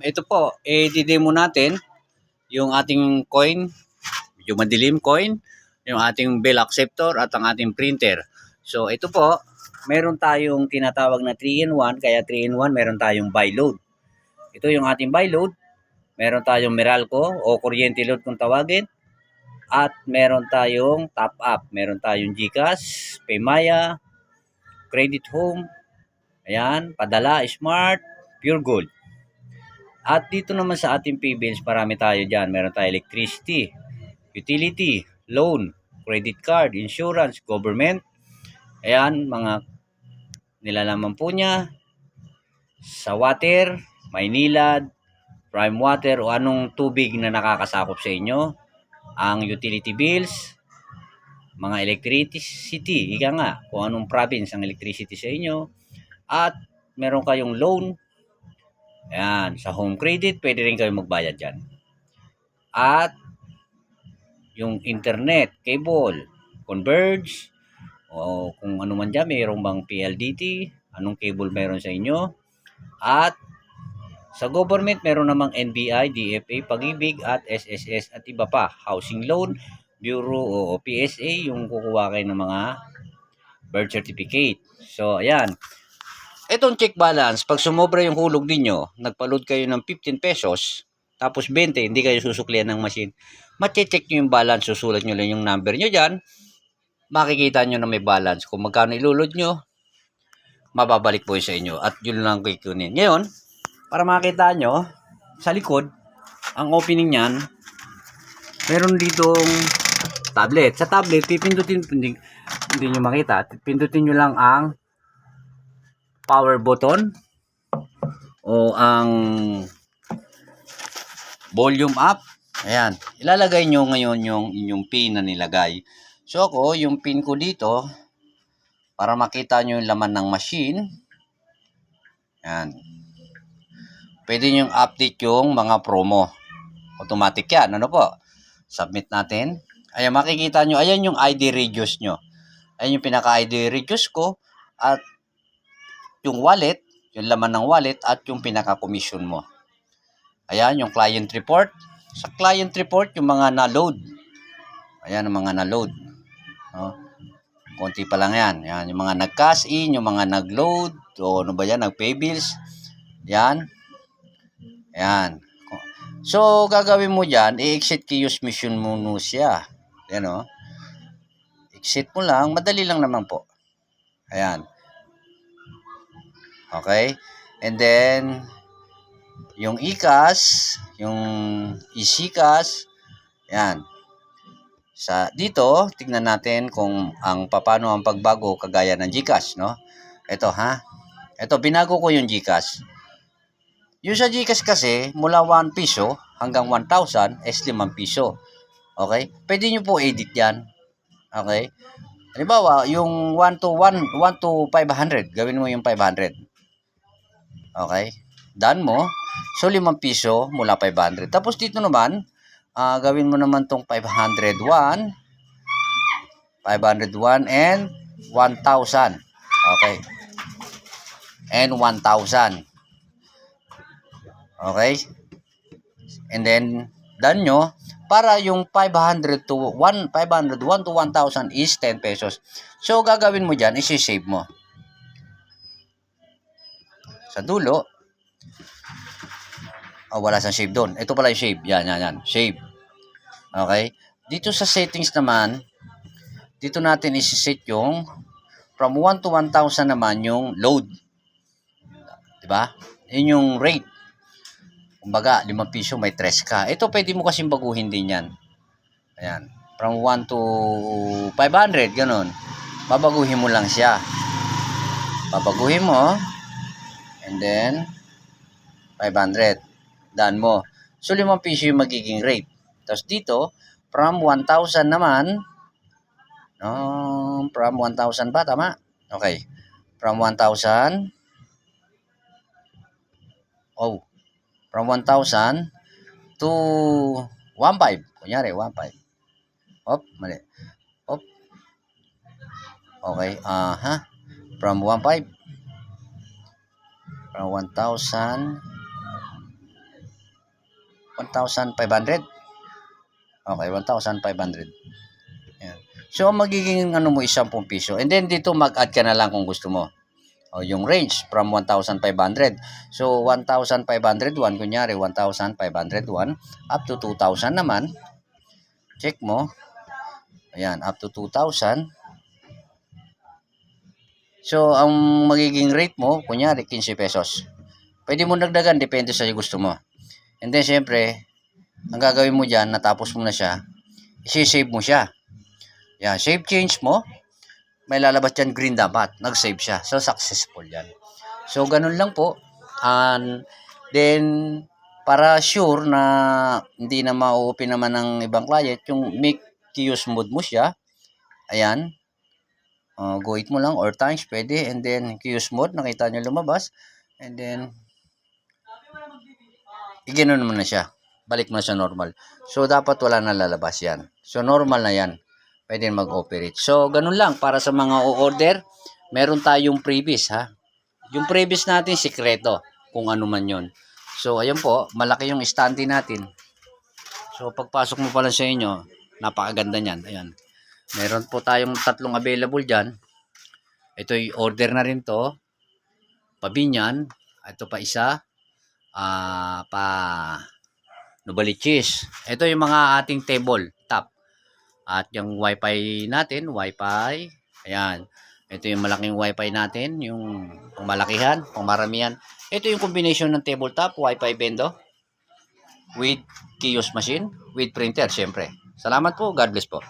ito po, i-demo natin yung ating coin, medyo madilim coin, yung ating bill acceptor at ang ating printer. So ito po, meron tayong tinatawag na 3-in-1, kaya 3-in-1 meron tayong buy load. Ito yung ating buy load, meron tayong Meralco o kuryente load kung tawagin, at meron tayong top up, meron tayong GCash, Paymaya, Credit Home, ayan, Padala, Smart, Pure Gold. At dito naman sa ating P-bills, marami tayo dyan. Meron tayo electricity, utility, loan, credit card, insurance, government. Ayan, mga nilalaman po niya. Sa water, Maynilad, Prime Water o anong tubig na nakakasakop sa inyo. Ang utility bills, mga electricity, ika nga, kung anong province ang electricity sa inyo. At meron kayong loan. Ayan, sa home credit, pwede rin kayo magbayad dyan. At yung internet, cable, Converge, o kung ano man dyan, mayroong bang PLDT, anong cable meron sa inyo. At sa government, meron namang NBI, DFA, Pag-ibig, at SSS, at iba pa. Housing Loan, Bureau o PSA, yung kukuha kayo ng mga birth certificate. So, ayan. Itong check balance, pag sumobra yung hulog ninyo, nagpa-load kayo ng 15 pesos, tapos 20, hindi kayo susuklian ng machine, mache-check nyo yung balance, susulat nyo lang yung number nyo dyan, makikita nyo na may balance. Kung magkano ilulod nyo, mababalik po yun sa inyo, at yun lang kikunin. Ngayon, para makita nyo, sa likod, ang opening nyan, meron ditong tablet. Sa tablet, pipindutin, hindi nyo makita, pindutin nyo lang ang power button o ang volume up. Ayan, ilalagay nyo ngayon yung inyong pin na nilagay. So ako, yung pin ko dito, para makita nyo yung laman ng machine, ayan, pwede nyo update yung mga promo. Automatic yan, ano po? Submit natin. Ayan, makikita nyo, ayan yung ID reduce nyo. Ayan yung pinaka-ID reduce ko, at yung wallet, yung laman ng wallet, at yung pinaka-commission mo. Ayan, yung client report. Sa client report, yung mga na-load. Ayan, yung mga na-load. No? Konti pa lang yan. Ayan, yung mga nag-cash in, yung mga nag-load, o ano ba yan, nag-pay bills. Ayan. Ayan. So, gagawin mo dyan, i-exit key use mission muna siya. Ayan, o. Exit mo lang, madali lang naman po. Ayan. Okay? And then, yung e-cash, yung e-cash, yan. Sa dito, tignan natin kung paano ang pagbago kagaya ng GCash, no? Ito ha. Ito binago ko yung GCash. Yung sa GCash kasi mula 1 piso hanggang 1,000 is 5 piso. Okay? Pwede niyo po edit 'yan. Okay? Halimbawa, yung 1 to 500, gawin mo yung 500. Okay? Done mo. So 5 piso mula 500. Tapos dito naman, gawin mo naman tong 501 and 1,000. Okay. And 1,000. Okay. And then, done nyo, para yung 501 to 1,000 is 10 pesos. So, gagawin mo dyan, isi-save mo. Sa dulo, wala siyang save doon. Ito pala yung save. Yan. Save. Okay. Dito sa settings naman, dito natin isi-set yung from 1 to 1,000 naman yung load. Diba? Yun yung rate. Kumbaga, 5 piso may 3 ka. Ito pwede mo kasing baguhin din yan. Ayan. From 1 to 500, ganun. Babaguhin mo lang siya. Babaguhin mo. And then, 500. Done mo. So, 5 piso yung magiging rate. Tapos dito, from 1,000 naman, from 1,000 ba? Tama? Okay. From 1,000, from 1,000 to 1,500. Kunyari, 1,500. Mali. Okay, from 1,500. From 1,000 1,500. Okay, 1,500. Ayan. So, ang magiging ano mo is 10 piso. And then, dito mag-add ka na lang kung gusto mo. O, yung range from 1,500. So, 1,501, kunyari, 1,501 up to 2,000 naman. Check mo. Ayan, up to 2,000. So, ang magiging rate mo, kunyari, 15 pesos. Pwede mo dagdagan, depende sa gusto mo. And then, syempre, ang gagawin mo dyan, natapos mo na siya, isi-save mo siya. Yan, save change mo, may lalabas dyan green dapat. Nag-save siya. So, successful yan. So, ganun lang po. And then, para sure na hindi na ma-open naman ng ibang client, yung make use mode mo siya. Ayan. Go it mo lang or times, pwede. And then, use mode, nakita nyo lumabas. And then, i-ganon mo na siya. Balik mo na sa normal. So, dapat wala na lalabas yan. So, normal na yan. Pwede mag-operate. So, ganun lang. Para sa mga o-order, meron tayong previous, ha? Yung previous natin, sikreto. Kung ano man yun. So, ayan po. Malaki yung standee natin. So, pagpasok mo pala sa inyo, napakaganda niyan. Ayan. Meron po tayong 3 available dyan. Ito yung order na rin to. Pabinyan. Ito pa isa. Novaliches. Ito yung mga ating table top. At yung wifi natin, wifi. Ayan. Ito yung malaking wifi natin, yung pamalakihan, pamaramihan. Ito yung combination ng tabletop, wifi bendo, with kiosk machine, with printer, syempre. Salamat po. God bless po.